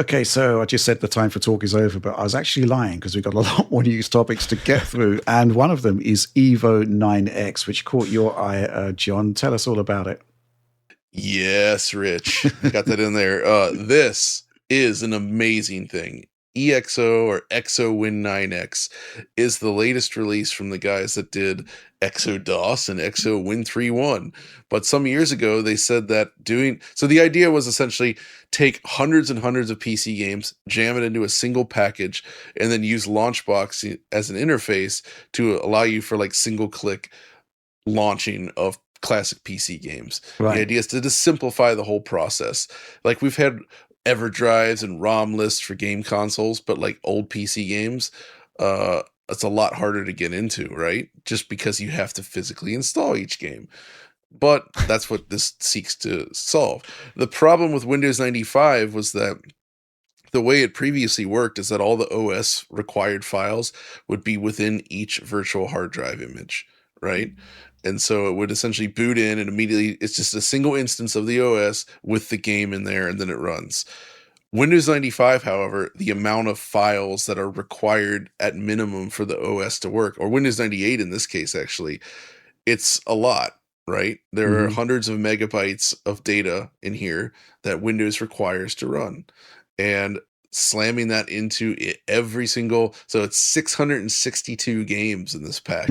Okay, so I just said the time for talk is over, but I was actually lying because we've got a lot more news topics to get through. And one of them is EVO9X, which caught your eye, John. Tell us all about it. Yes, Rich. I got that in there. This is an amazing thing. EXO or ExoWin9x is the latest release from the guys that did ExoDOS and ExoWin3.1. But some years ago, they said that so the idea was essentially take hundreds and hundreds of PC games, jam it into a single package, and then use Launchbox as an interface to allow you for like single click launching of classic PC games. Right. The idea is to just simplify the whole process. Like we've had EverDrives and ROM lists for game consoles, but like old PC games, it's a lot harder to get into, right? Just because you have to physically install each game. But that's what this seeks to solve. The problem with Windows 95 was that the way it previously worked is that all the OS required files would be within each virtual hard drive image, right? And so it would essentially boot in and immediately it's just a single instance of the OS with the game in there and then it runs. Windows 95, however, the amount of files that are required at minimum for the OS to work, or Windows 98 in this case, actually, it's a lot, right? There are hundreds of megabytes of data in here that Windows requires to run. And slamming that into every single, so it's 662 games in this pack.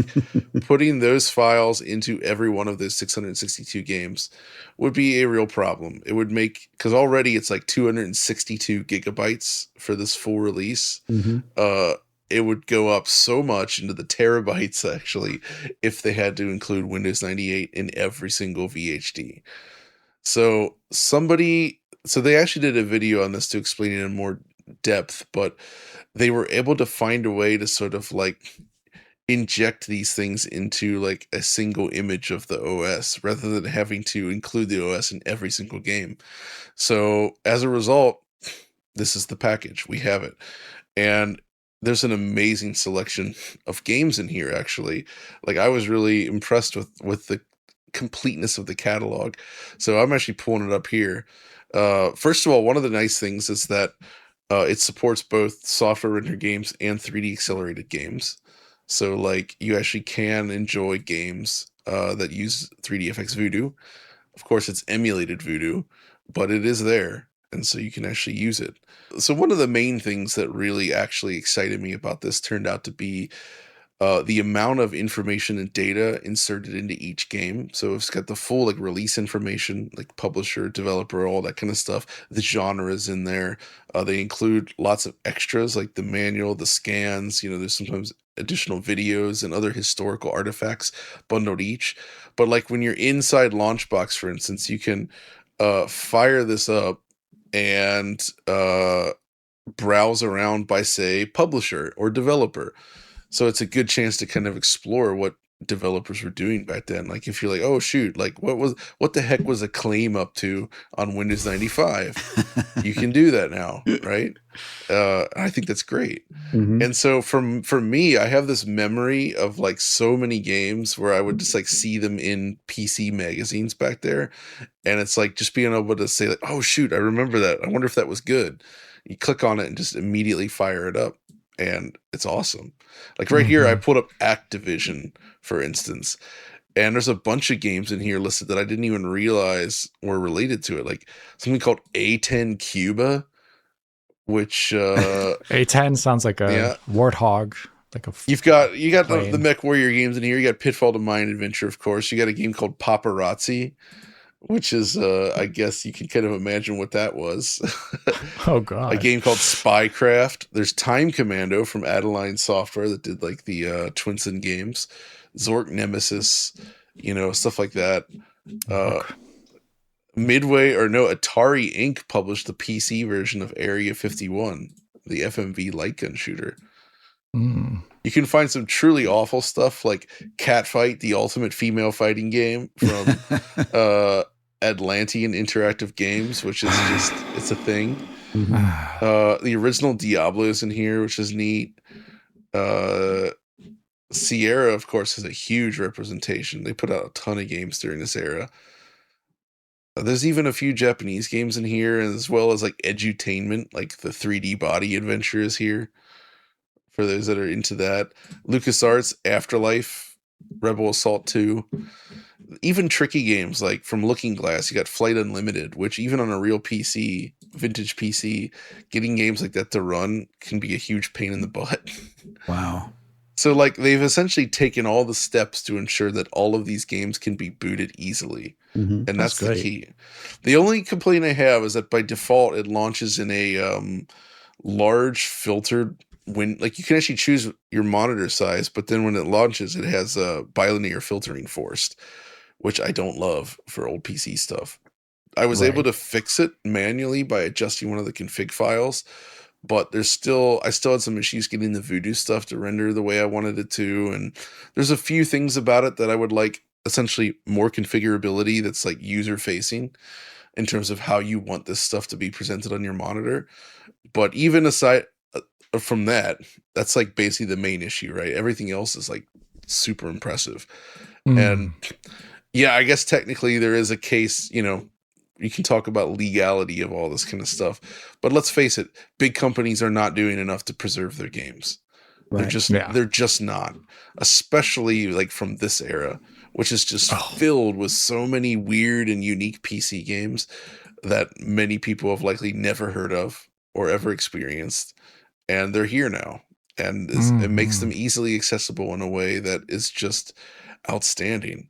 Putting those files into every one of those 662 games would be a real problem. It would make, because already it's like 262 gigabytes for this full release. It would go up so much into the terabytes actually if they had to include Windows 98 in every single VHD. So they actually did a video on this to explain it in more depth, but they were able to find a way to sort of like inject these things into like a single image of the OS rather than having to include the OS in every single game. So as a result, this is the package. We have it. And there's an amazing selection of games in here, actually. Like I was really impressed with the completeness of the catalog. So I'm actually pulling it up here. First of all, one of the nice things is that it supports both software rendered games and 3D accelerated games. So like you actually can enjoy games that use 3dfx Voodoo. Of course, it's emulated Voodoo, but it is there, and so you can actually use it. So one of the main things that really actually excited me about this turned out to be the amount of information and data inserted into each game. So it's got the full like release information, like publisher, developer, all that kind of stuff. The genres in there. They include lots of extras like the manual, the scans. There's sometimes additional videos and other historical artifacts bundled each. But like when you're inside Launchbox, for instance, you can fire this up and browse around by, say, publisher or developer. So it's a good chance to kind of explore what developers were doing back then. Like if you're like, oh shoot, like what the heck was Acclaim up to on Windows 95? You can do that now, right? I think that's great. And so for me, I have this memory of like so many games where I would just like see them in PC magazines back there. And it's like just being able to say like, oh shoot, I remember that. I wonder if that was good. You click on it and just immediately fire it up. And it's awesome. Like right here, I pulled up Activision, for instance, and there's a bunch of games in here listed that I didn't even realize were related to it. Like something called A10 Cuba, which A10 sounds like a warthog. Like you got the Mech Warrior games in here. You got Pitfall to Mine Adventure, of course. You got a game called Paparazzi, which is I guess you can kind of imagine what that was. Oh god. A game called Spycraft. There's Time Commando from Adeline Software that did like the Twinsen games. Zork Nemesis, stuff like that. Atari Inc. published the PC version of Area 51, the FMV light gun shooter. You can find some truly awful stuff like Catfight, the ultimate female fighting game from Atlantean Interactive Games, which is just, it's a thing. The original Diablo's in here, which is neat. Sierra, of course, has a huge representation. They put out a ton of games during this era. There's even a few Japanese games in here, as well as like edutainment, like the 3D body adventure is here for those that are into that. LucasArts Afterlife, Rebel Assault 2. Even tricky games like from Looking Glass, you got Flight Unlimited, which even on a real PC, vintage PC, getting games like that to run can be a huge pain in the butt. Wow. So like they've essentially taken all the steps to ensure that all of these games can be booted easily. Mm-hmm. And that's the key. The only complaint I have is that by default it launches in a large filtered like you can actually choose your monitor size, but then when it launches it has bilinear filtering forced, which I don't love for old PC stuff. I was able to fix it manually by adjusting one of the config files, but I still had some issues getting the Voodoo stuff to render the way I wanted it to. And there's a few things about it that I would like, essentially more configurability that's like user facing in terms of how you want this stuff to be presented on your monitor. But even aside from that, that's like basically the main issue, right? Everything else is like super impressive. And yeah, I guess technically there is a case, you know, you can talk about legality of all this kind of stuff, but let's face it, big companies are not doing enough to preserve their games. Right. They're just not, especially like from this era, which is just filled with so many weird and unique PC games that many people have likely never heard of or ever experienced. And they're here now. And it makes them easily accessible in a way that is just outstanding.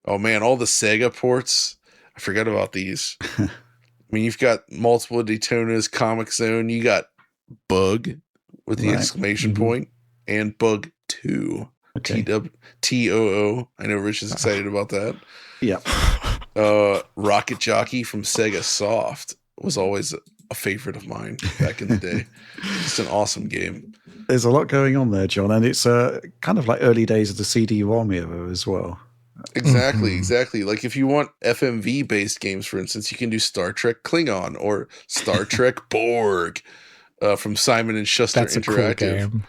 Oh man, all the Sega ports. I forgot about these. I mean, you've got multiple Daytonas, Comic Zone. You got Bug with the exclamation point, and Bug 2. Okay. TOO. I know Rich is excited about that. Yeah. Rocket Jockey from Sega Soft was always a favorite of mine back in the day. Just an awesome game. There's a lot going on there, John, and it's kind of like early days of the CD-ROM era as well. Exactly. Like if you want FMV based games, for instance, you can do Star Trek Klingon or Star Trek Borg from Simon and Schuster Interactive. Cool game.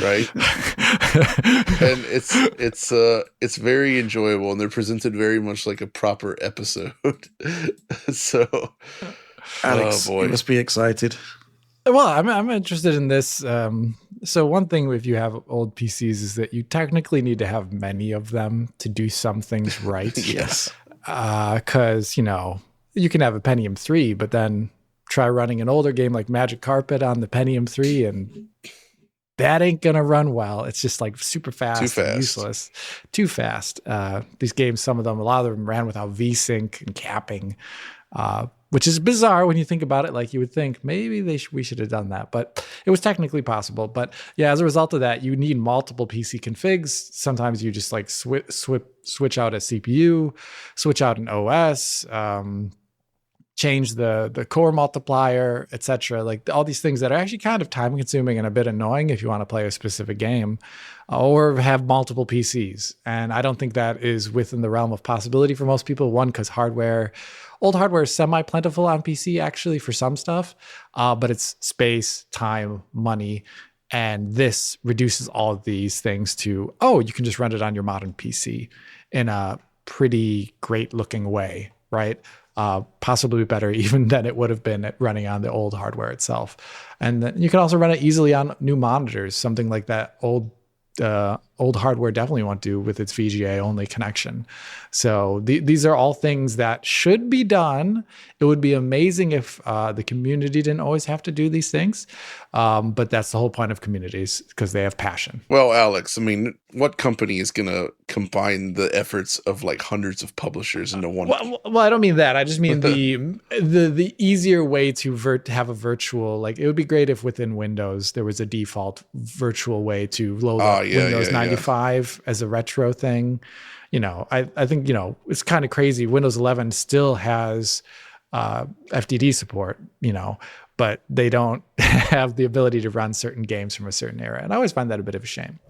Right? And it's very enjoyable, and they're presented very much like a proper episode. So Alex, you must be excited. Well, I'm interested in this. So one thing, if you have old PCs, is that you technically need to have many of them to do some things right. Yes. Because, you know, you can have a Pentium 3, but then try running an older game like Magic Carpet on the Pentium 3, and that ain't going to run well. It's just like super fast. And useless. Too fast. These games, a lot of them ran without VSync and capping. Which is bizarre when you think about it. Like you would think maybe we should have done that, but it was technically possible. But yeah, as a result of that, you need multiple PC configs. Sometimes you just like switch out a CPU, switch out an OS, change the core multiplier, etc. Like all these things that are actually kind of time consuming and a bit annoying if you want to play a specific game, or have multiple PCs. And I don't think that is within the realm of possibility for most people. One, because old hardware is semi-plentiful on PC actually for some stuff, but it's space, time, money, and this reduces all of these things to, you can just run it on your modern PC in a pretty great looking way, right? Possibly better even than it would have been at running on the old hardware itself. And then you can also run it easily on new monitors, something like that old hardware definitely won't do with its VGA only connection. So these are all things that should be done. It would be amazing if the community didn't always have to do these things. But that's the whole point of communities, because they have passion. Well, Alex, I mean, what company is going to combine the efforts of like hundreds of publishers into one? Well, I don't mean that. I just mean the easier way to have a virtual, like it would be great if within Windows there was a default virtual way to load up Windows 95 as a retro thing. You know, I think, you know, it's kind of crazy. Windows 11 still has FDD support, you know, but they don't have the ability to run certain games from a certain era. And I always find that a bit of a shame.